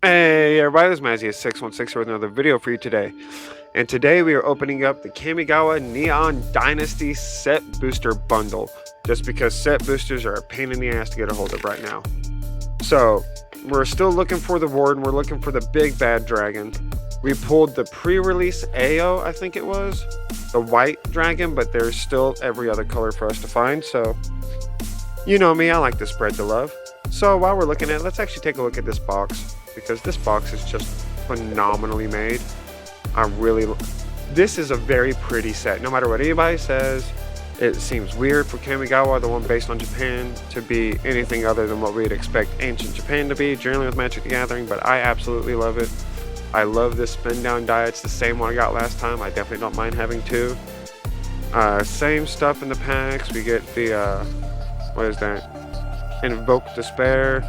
Hey everybody, this is Mazzy616 with another video for you today. And today we are opening up the Kamigawa Neon Dynasty Set Booster Bundle. Just because set boosters are a pain in the ass to get a hold of right now. So, we're still looking for the Warden, we're looking for the big bad dragon. We pulled the pre-release AO, I think it was. The white dragon, but there's still every other color for us to find. So, you know me, I like to spread the love. So while we're looking at it, let's actually take a look at this box, because this box is just phenomenally made. This is a very pretty set. No matter what anybody says, it seems weird for Kamigawa, the one based on Japan, to be anything other than what we'd expect ancient Japan to be, generally with Magic the Gathering, but I absolutely love it. I love this spin down die. It's the same one I got last time. I definitely don't mind having two. Same stuff in the packs. We get the, what is that? Invoke Despair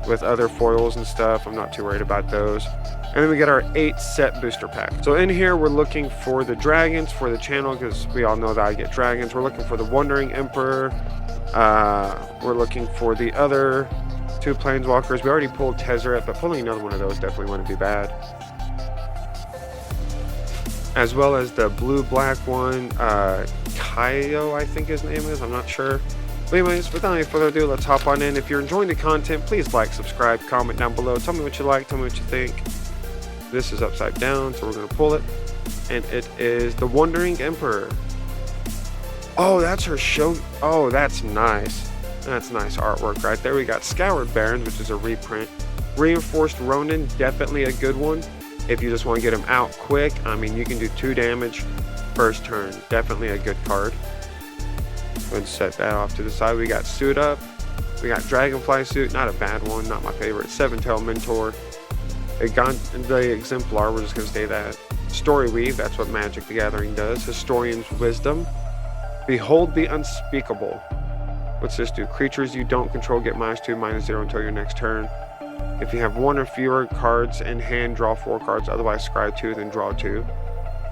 with other foils and stuff. I'm not too worried about those. And then we get our 8 set booster pack. So in here we're looking for the dragons for the channel, because we all know that I get dragons. We're looking for the Wandering Emperor. We're looking for the other 2 planeswalkers. We already pulled Tezzeret, but pulling another one of those definitely wouldn't be bad. As well as the blue-black one, Kaio, I think his name is. I'm not sure. But anyways, without any further ado, let's hop on in. If you're enjoying the content, please like, subscribe, comment down below. Tell me what you like, tell me what you think. This is upside down, so we're going to pull it. And it is the Wandering Emperor. Oh, that's her show. Oh, that's nice. That's nice artwork right there. We got Scoured Barons, which is a reprint. Reinforced Ronin, definitely a good one. If you just want to get him out quick, I mean, you can do 2 damage first turn. Definitely a good card. And set that off to the side. We got Suit Up. We got Dragonfly Suit, not a bad one, not my favorite. Seven-Tail Mentor. The Exemplar, we're just going to say that. Story Weave, that's what Magic the Gathering does. Historian's Wisdom. Behold the Unspeakable. What's this do? Creatures you don't control get -2/-0 until your next turn. If you have 1 or fewer cards in hand, draw 4 cards, otherwise scry 2, then draw 2.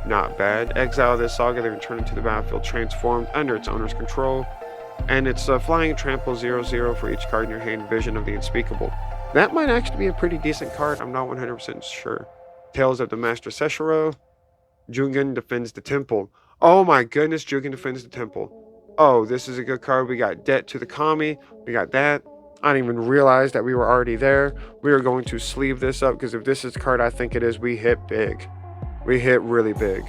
Not bad. Exile this saga, then return it to the battlefield transformed under its owner's control. And it's flying trample 0/0 for each card in your hand, Vision of the Unspeakable. That might actually be a pretty decent card, I'm not 100% sure. Tales of the Master Seshiro. Jugen defends the temple. Oh my goodness, Jugen defends the temple. Oh, this is a good card. We got Debt to the Kami. We got that. I didn't even realize that we were already there. We are going to sleeve this up, because if this is the card I think it is, we hit big. We hit really big.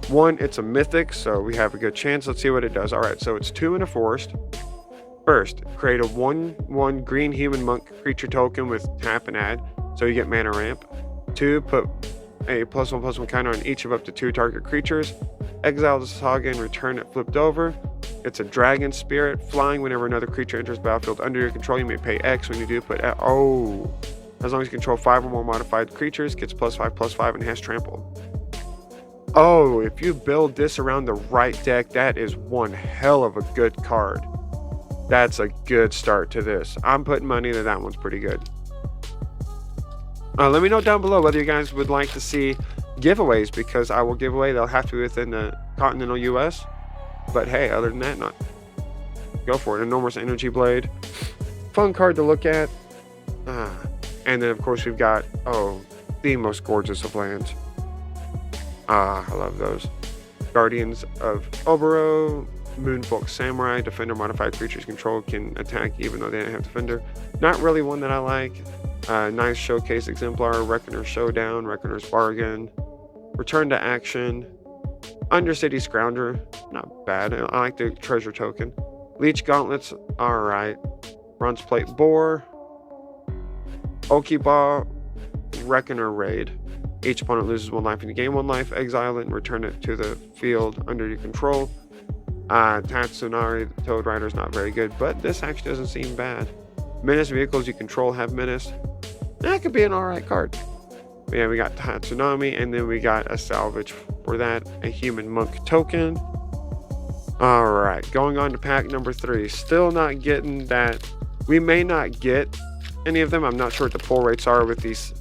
1, it's a mythic, so we have a good chance. Let's see what it does. Alright, so it's 2 in a forest. First, create a 1/1 green human monk creature token with tap and add, so you get mana ramp. 2, put a +1/+1 counter on each of up to 2 target creatures. Exile the saga and return it flipped over. It's a dragon spirit, flying. Whenever another creature enters the battlefield under your control, you may pay X. When you do, put oh. As long as you control 5 or more modified creatures, gets +5/+5 and has trample. Oh, if you build this around the right deck, that is one hell of a good card. That's a good start to this. I'm putting money that that one's pretty good. Let me know down below whether you guys would like to see giveaways, because I will give away. They'll have to be within the continental US. But hey, other than that, not. Go for it. Enormous Energy Blade. Fun card to look at. And then, of course, we've got, the most gorgeous of lands. I love those. Guardians of Oboro, Moonfolk Samurai, Defender modified creatures control can attack even though they don't have Defender. Not really one that I like. Nice Showcase Exemplar, Reckoner's Showdown, Reckoner's Bargain, Return to Action, Undercity Scrounger, not bad. I like the Treasure Token. Leech Gauntlets, alright. Bronze Plate Boar, Okiba, Reckoner Raid. Each opponent loses 1 life and you gain 1 life. Exile it and return it to the field under your control. Tatsunari, the Toad Rider, is not very good, but this actually doesn't seem bad. Menace vehicles you control have Menace. That could be an alright card. But yeah, we got Tatsunami, and then we got a salvage for that, a Human Monk token. Alright, going on to pack number 3. Still not getting that. We may not get any of them. I'm not sure what the pull rates are with these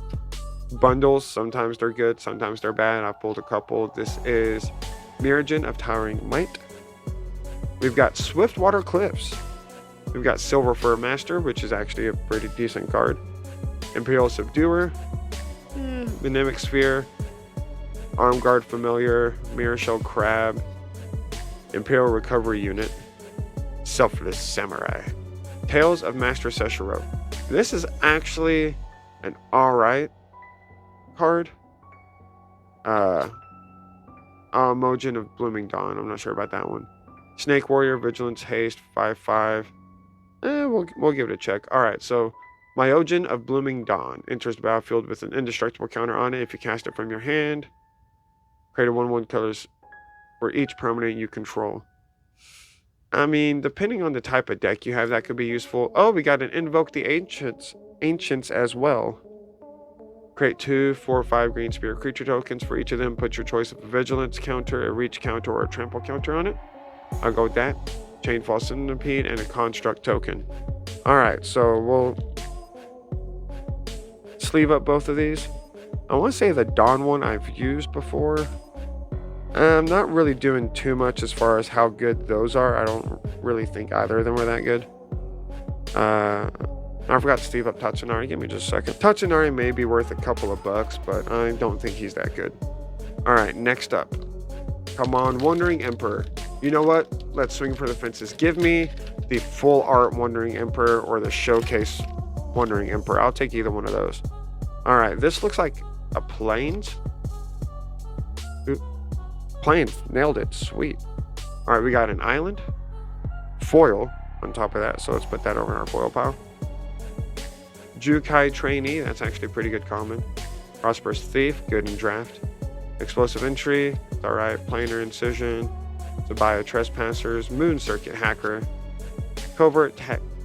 bundles. Sometimes they're good, sometimes they're bad. I pulled a couple. This is Miragen of Towering Might. We've got Swiftwater Cliffs. We've got Silver Fur Master, which is actually a pretty decent card. Imperial Subduer. Mnemonic Sphere, Arm Guard Familiar, Mirror Shell Crab, Imperial Recovery Unit, Selfless Samurai, Tales of Master Seshiro. This is actually an alright card. Mojin of Blooming Dawn. I'm not sure about that one. Snake Warrior, Vigilance, Haste, 5/5. We'll give it a check. Alright, so Myojin of Blooming Dawn enters the battlefield with an indestructible counter on it. If you cast it from your hand, create a 1/1 colors for each permanent you control. I mean, depending on the type of deck you have, that could be useful. Oh, we got an Invoke the Ancients as well. Create 2 4/5 green spirit creature tokens. For each of them, put your choice of a vigilance counter, a reach counter, or a trample counter on it. I'll go with that. Chainfall Centipede and a construct token. Alright, so we'll sleeve up both of these. I want to say the Dawn one I've used before. I'm not really doing too much as far as how good those are. I don't really think either of them were that good. I forgot to sleeve up Tatsunari. Give me just a second. Tatsunari may be worth a couple of bucks, but I don't think he's that good. Alright, next up. Come on, Wandering Emperor. You know what? Let's swing for the fences. Give me the full art Wandering Emperor or the showcase Wandering Emperor. I'll take either one of those. Alright, this looks like a Plains. Plains, nailed it. Sweet. Alright, we got an island. Foil on top of that, so let's put that over in our foil pile. Jukai Trainee, that's actually a pretty good common. Prosperous Thief, good in draft. Explosive Entry, alright. Planar Incision. Sabaya Trespassers. Moon Circuit Hacker. Covert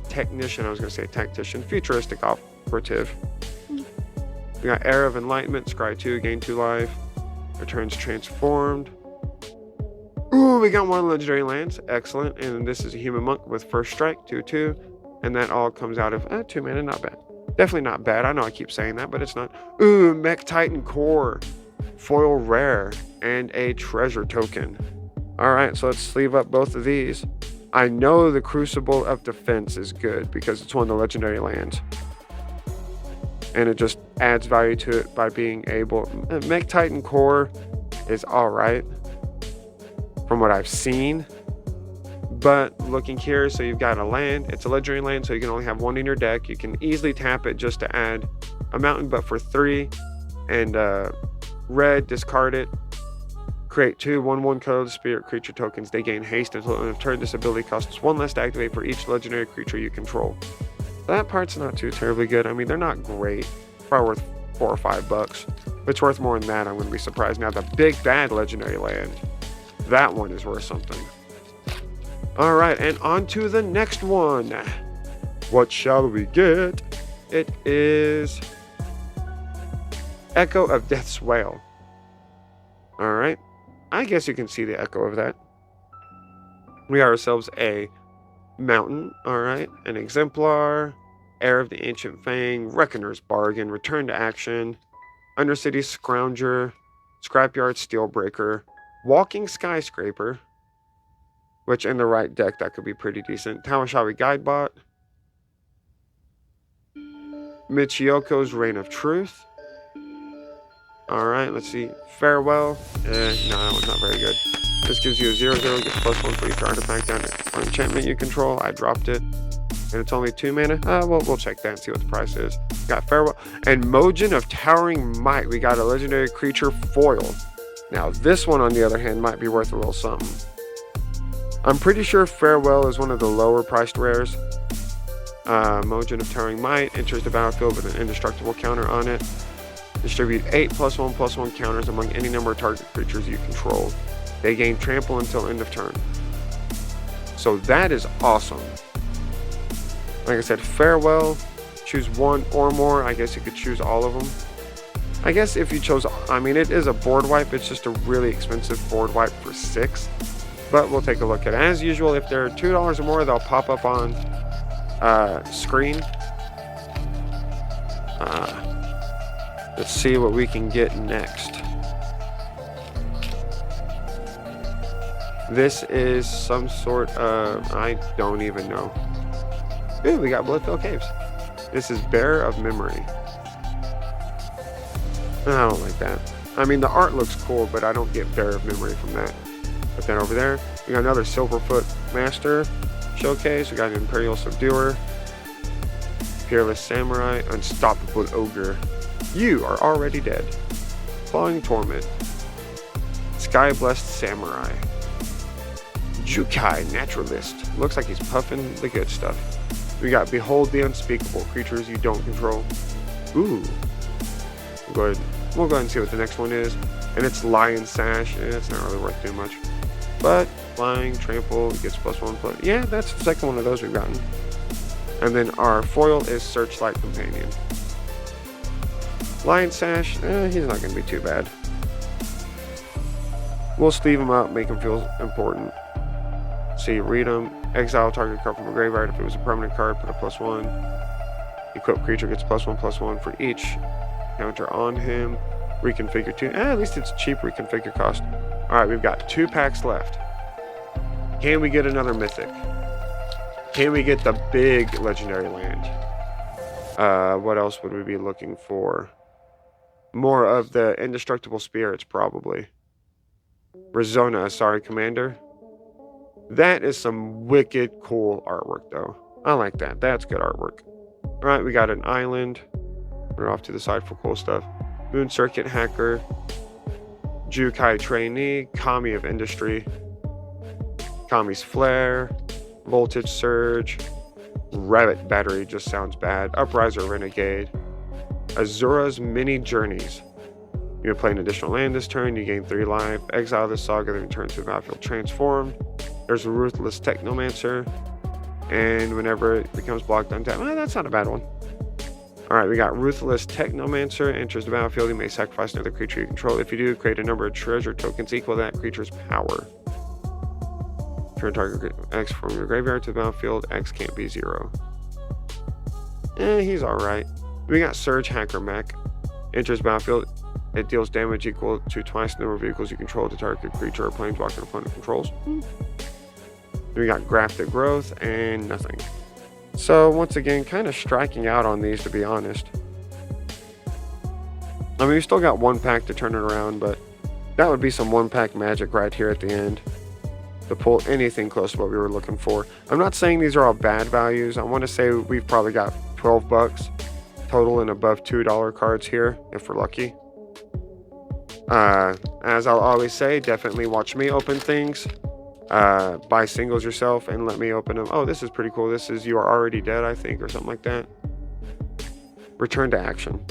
Technician, I was going to say Tactician. Futuristic Operative. We got Era of Enlightenment, Scry 2, gain 2 life. Returns transformed. Ooh, we got one legendary lands. Excellent. And this is a human monk with first strike, 2/2. And that all comes out of 2 mana, not bad. Definitely not bad. I know I keep saying that, but it's not. Ooh, Mech Titan Core. Foil rare. And a treasure token. Alright, so let's sleeve up both of these. I know the Crucible of Defense is good because it's one of the legendary lands. And it just adds value to it by being able... Mech Titan Core is alright from what I've seen. But looking here, so you've got a land. It's a legendary land, so you can only have one in your deck. You can easily tap it just to add a mountain, but for 3. And red, discard it. Create 2 1/1 colorless spirit creature tokens. They gain haste until end of turn. This ability costs 1 less to activate for each legendary creature you control. That part's not too terribly good. I mean, they're not great. Probably worth $4 or $5. If it's worth more than that, I'm going to be surprised. Now, the big bad legendary land, that one is worth something. Alright, and on to the next one. What shall we get? It is Echo of Death's Wail. Alright, I guess you can see the echo of that. We got ourselves a mountain, alright, an exemplar, Heir of the Ancient Fang, Reckoner's Bargain, Return to Action, Undercity Scrounger, Scrapyard Steelbreaker, Walking Skyscraper, which in the right deck, that could be pretty decent. Tamashawi Guidebot. Michioko's Reign of Truth. Alright, let's see. Farewell. No, that one's not very good. This gives you a 0/0, gets +1 for each artifact or enchantment you control. I dropped it. And it's only 2 mana. We'll check that and see what the price is. Got Farewell. And Mojin of Towering Might. We got a legendary creature foil. Now, this one, on the other hand, might be worth a little something. I'm pretty sure Farewell is one of the lower priced rares. Mojin of Towering Might enters the battlefield with an indestructible counter on it. Distribute 8 +1/+1 counters among any number of target creatures you control. They gain trample until end of turn. So that is awesome. Like I said, Farewell. Choose 1 or more. I guess you could choose all of them. I guess if you chose... I mean, it is a board wipe. It's just a really expensive board wipe for 6. But we'll take a look at it. As usual, if they're $2 or more, they'll pop up on screen. Let's see what we can get next. This is some sort of... I don't even know. Ooh, we got Bloodfell Caves. This is Bearer of Memory. I don't like that. I mean, the art looks cool, but I don't get Bear of Memory from that. But then over there, we got another Silverfoot Master showcase. We got an Imperial Subduer, Fearless Samurai, Unstoppable Ogre. You are already dead. Clawing Torment, Sky Blessed Samurai, Jukai Naturalist. Looks like he's puffing the good stuff. We got Behold the Unspeakable, creatures you don't control. Ooh. We'll go ahead and see what the next one is. And it's Lion Sash. It's not really worth too much. But flying, trample, gets +1+. Yeah, that's the second one of those we've gotten. And then our foil is Searchlight Companion. Lion Sash, he's not going to be too bad. We'll sleeve him up, make him feel important. See, read him. Exile target card from a graveyard. If it was a permanent card, put a +1. Equip creature gets +1/+1 for each counter on him. Reconfigure 2. At least it's cheap reconfigure cost. Alright, we've got 2 packs left. Can we get another mythic? Can we get the big legendary land? What else would we be looking for? More of the indestructible spirits, probably. Rizona, sorry, Commander. That is some wicked cool artwork, though. I like that. That's good artwork. Alright, we got an island. We're off to the side for cool stuff. Moon Circuit Hacker. Jukai Trainee. Kami of Industry. Kami's Flare. Voltage Surge. Rabbit Battery just sounds bad. Upriser Renegade. Azura's Mini Journeys. You play an additional land this turn, you gain 3 life. Exile this saga, then return to the battlefield transformed. There's a Ruthless Technomancer. And whenever it becomes blocked, untap. That's not a bad one. Alright, we got Ruthless Technomancer. Enters the battlefield, you may sacrifice another creature you control. If you do, create a number of treasure tokens equal to that creature's power. Turn target X from your graveyard to the battlefield. X can't be 0. He's alright. We got Surge Hacker Mech. Enters battlefield. It deals damage equal to twice the number of vehicles you control to target creature or planeswalker opponent controls. We got Grafted Growth and nothing. So once again, kind of striking out on these, to be honest. I mean, we still got 1 pack to turn it around, but that would be some 1-pack magic right here at the end to pull anything close to what we were looking for. I'm not saying these are all bad values. I want to say we've probably got 12 bucks total and above $2 cards here if we're lucky. As I'll always say, definitely watch me open things. Buy singles yourself and let me open them. Oh, this is pretty cool. This is You Are Already Dead, I think, or something like that. Return to Action.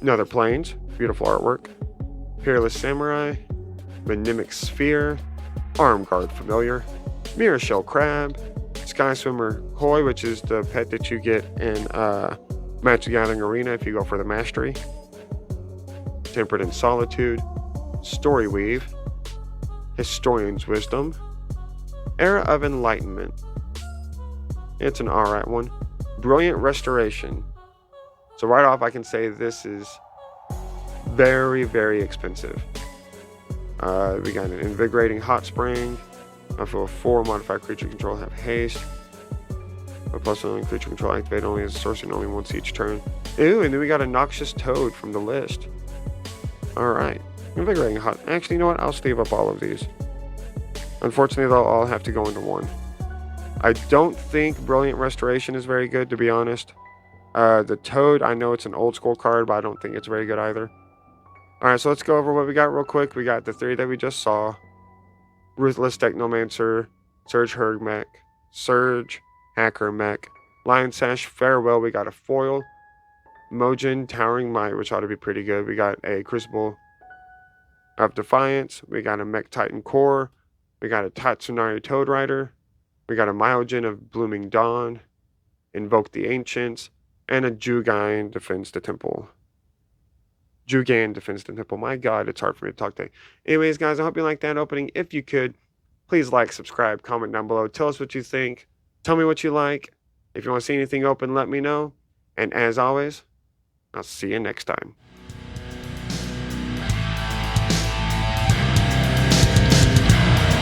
Another Plains. Beautiful artwork. Fearless Samurai. Mnemonic Sphere. Arm Guard Familiar. Mirror Shell Crab. Sky Swimmer Koi, which is the pet that you get in Magic the Gathering Arena if you go for the Mastery. Tempered in Solitude. Story Weave. Historian's Wisdom. Era of Enlightenment. It's an alright one. Brilliant Restoration. So right off I can say this is very, very expensive. We got an Invigorating Hot Spring. I feel 4 modified creature control have haste. A +1 creature control activate only as a sorcery and only once each turn. Ooh, and then we got a Noxious Toad from the list. Alright. Invigorating Hot. Actually, you know what? I'll sleeve up all of these. Unfortunately, they'll all have to go into 1. I don't think Brilliant Restoration is very good, to be honest. The Toad, I know it's an old school card, but I don't think it's very good either. Alright, so let's go over what we got real quick. We got the 3 that we just saw. Ruthless Technomancer, Surge Mech, Surge Hacker Mech, Lion Sash Farewell. We got a foil. Mojin Towering Might, which ought to be pretty good. We got a Crucible of Defiance. We got a Mech Titan Core. We got a Tatsunari Toad Rider. We got a Myojin of Blooming Dawn. Invoke the Ancients. And a Jugain Defends the Temple. Jugain Defends the Temple. My God, it's hard for me to talk today. Anyways, guys, I hope you liked that opening. If you could, please like, subscribe, comment down below. Tell us what you think. Tell me what you like. If you want to see anything open, let me know. And as always, I'll see you next time.